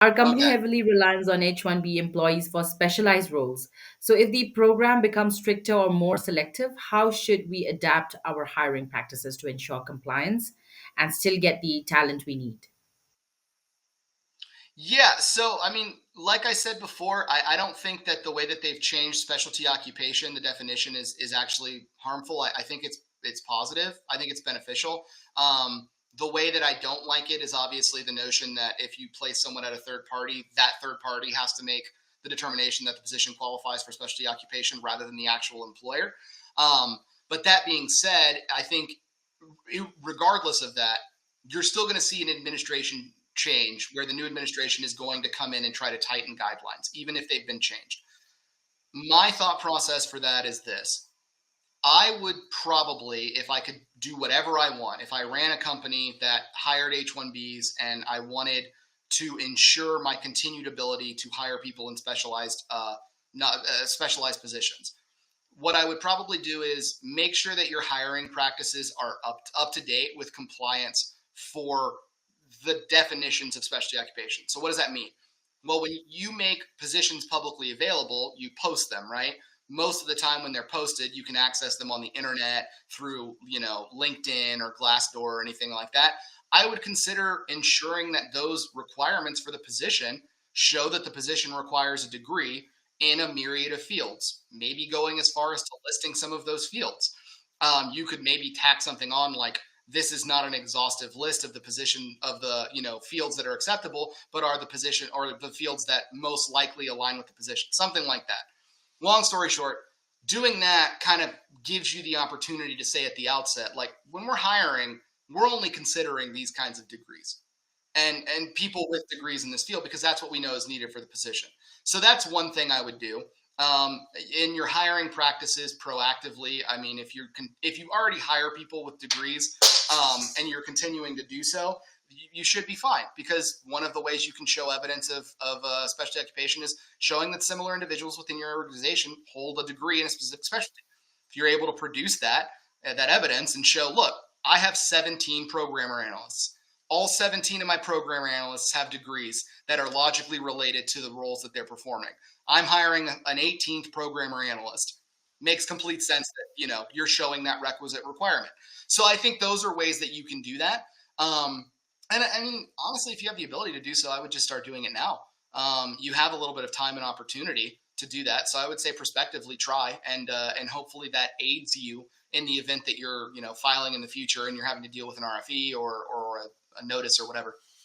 Our company Okay. heavily relies on H1B employees for specialized roles. So, if the program becomes stricter or more selective, how should we adapt our hiring practices to ensure compliance and still get the talent we need? Yeah. So, I mean, like I said before, I don't think that the way that they've changed specialty occupation, the definition is actually harmful. I think it's positive. I think it's beneficial. The way that I don't like it is obviously the notion that if you place someone at a third party, that third party has to make the determination that the position qualifies for specialty occupation rather than the actual employer. But that being said, I think regardless of that, you're still going to see an administration change where the new administration is going to come in and try to tighten guidelines, even if they've been changed. My thought process for that is this. I would probably, if I could do whatever I want, if I ran a company that hired H1Bs and I wanted to ensure my continued ability to hire people in specialized positions, what I would probably do is make sure that your hiring practices are up to date with compliance for the definitions of specialty occupation. So what does that mean? Well, when you make positions publicly available, you post them, right? Most of the time when they're posted, you can access them on the internet through, LinkedIn or Glassdoor or anything like that. I would consider ensuring that those requirements for the position show that the position requires a degree in a myriad of fields, maybe going as far as to listing some of those fields. You could maybe tack something on like this is not an exhaustive list of the position of the fields that are acceptable, but are the position or the fields that most likely align with the position, something like that. Long story short, doing that kind of gives you the opportunity to say at the outset, like when we're hiring, we're only considering these kinds of degrees and people with degrees in this field because that's what we know is needed for the position. So that's one thing I would do. In your hiring practices proactively, I mean, if you already hire people with degrees and you're continuing to do so, you should be fine because one of the ways you can show evidence of specialty occupation is showing that similar individuals within your organization hold a degree in a specific specialty. If you're able to produce that evidence and show, look, I have 17 programmer analysts. All 17 of my programmer analysts have degrees that are logically related to the roles that they're performing. I'm hiring an 18th programmer analyst. Makes complete sense that you're showing that requisite requirement. So I think those are ways that you can do that. And I mean, honestly, if you have the ability to do so, I would just start doing it now. You have a little bit of time and opportunity to do that, so I would say prospectively try, and hopefully that aids you in the event that you're filing in the future and you're having to deal with an RFE or a notice or whatever.